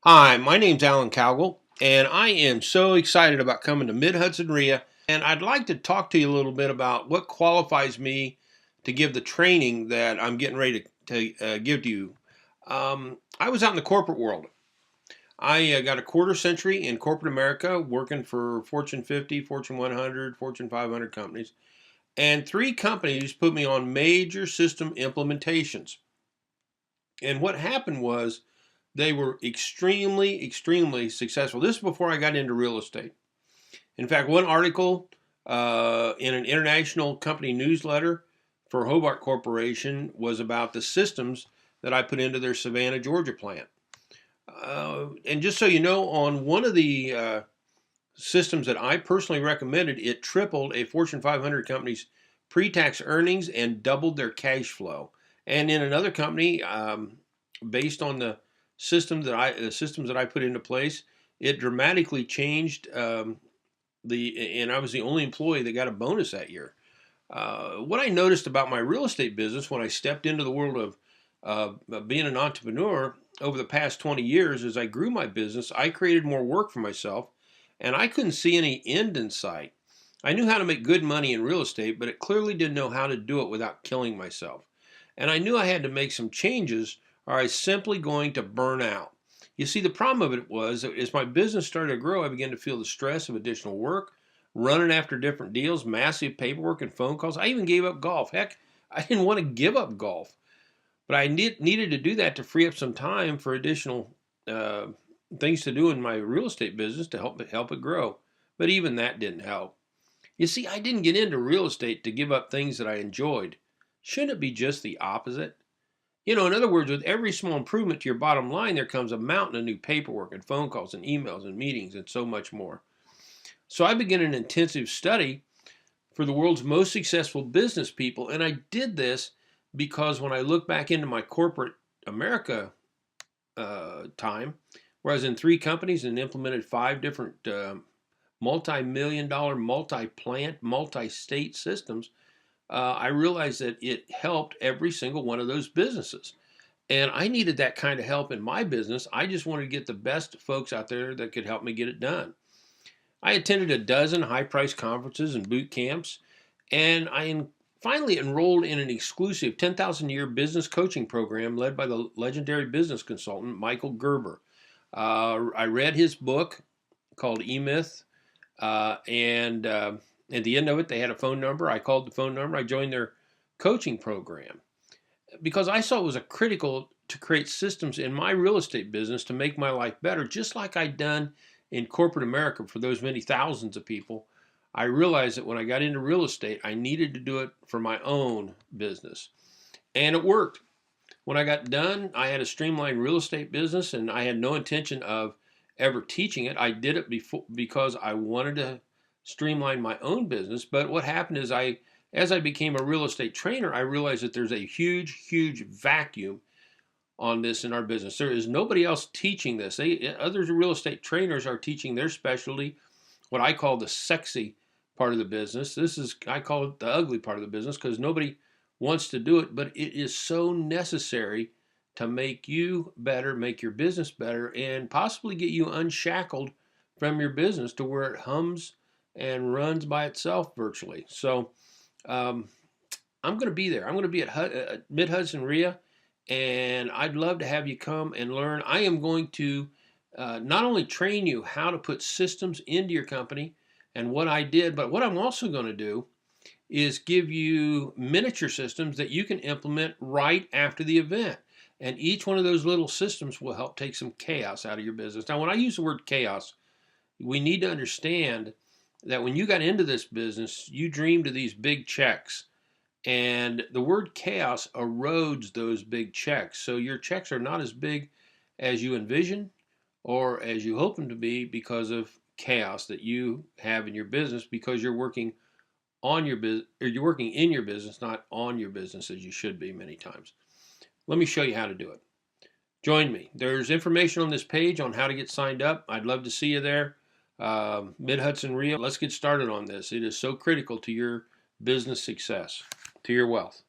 Hi, my name's Alan Cowgill, and I am so excited about coming to Mid Hudson RIA. And I'd like to talk to you a little bit about what qualifies me to give the training that I'm getting ready to give to you. I was out in the corporate world. I got a quarter century in corporate America working for Fortune 50, Fortune 100, Fortune 500 companies. And three companies put me on major system implementations. And what happened was they were extremely successful. This is before I got into real estate. In fact, one article in an international company newsletter for Hobart Corporation was about the systems that I put into their Savannah, Georgia plant. And just so you know, on one of the systems that I personally recommended, it tripled a Fortune 500 company's pre-tax earnings and doubled their cash flow. And in another company, based on the systems that I put into place, it dramatically changed and I was the only employee that got a bonus that year. What I noticed about my real estate business when I stepped into the world of being an entrepreneur over the past 20 years, as I grew my business, I created more work for myself, and I couldn't see any end in sight. I knew how to make good money in real estate, but it clearly didn't know how to do it without killing myself. And I knew I had to make some changes, or I was simply going to burn out. You see, the problem of it was, as my business started to grow, I began to feel the stress of additional work, running after different deals, massive paperwork and phone calls. I even gave up golf. Heck, I didn't want to give up golf, but I needed to do that to free up some time for additional uh, things to do in my real estate business to help it grow. But even that didn't help. You see, I didn't get into real estate to give up things that I enjoyed. Shouldn't it be just the opposite? In other words, with every small improvement to your bottom line, there comes a mountain of new paperwork and phone calls and emails and meetings and so much more. So I began an intensive study for the world's most successful business people. And I did this because when I look back into my corporate America time, where I was in three companies and implemented five different multi-million dollar, multi-plant, multi-state systems, I realized that it helped every single one of those businesses. And I needed that kind of help in my business. I just wanted to get the best folks out there that could help me get it done. I attended a dozen high priced conferences and boot camps, and finally enrolled in an exclusive 10,000 year business coaching program led by the legendary business consultant Michael Gerber. I read his book called E Myth, and at the end of it, they had a phone number. I called the phone number. I joined their coaching program because I saw it was a critical to create systems in my real estate business to make my life better, just like I'd done in corporate America for those many thousands of people. I realized that when I got into real estate, I needed to do it for my own business. And it worked. When I got done, I had a streamlined real estate business and I had no intention of ever teaching it. I did it because I wanted to streamline my own business. But what happened is as I became a real estate trainer, I realized that there's a huge vacuum on this in our business. There is nobody else teaching this. Other real estate trainers are teaching their specialty, what I call the sexy part of the business. I call it the ugly part of the business because nobody wants to do it, but it is so necessary to make you better, make your business better, and possibly get you unshackled from your business to where it hums and runs by itself virtually. So um, I'm going to be there. I'm going to be at Mid Hudson RIA, and I'd love to have you come and learn. I am going to not only train you how to put systems into your company and what I did, but what I'm also going to do is give you miniature systems that you can implement right after the event. And each one of those little systems will help take some chaos out of your business. Now, when I use the word chaos, we need to understand that when you got into this business, you dreamed of these big checks. And the word chaos erodes those big checks. So your checks are not as big as you envision or as you hope them to be because of chaos that you have in your business because you're working on your business or you're working in your business, not on your business as you should be many times. Let me show you how to do it. Join me. There's information on this page on how to get signed up. I'd love to see you there. Mid Hudson RIA. Let's get started on this. It is so critical to your business success, to your wealth.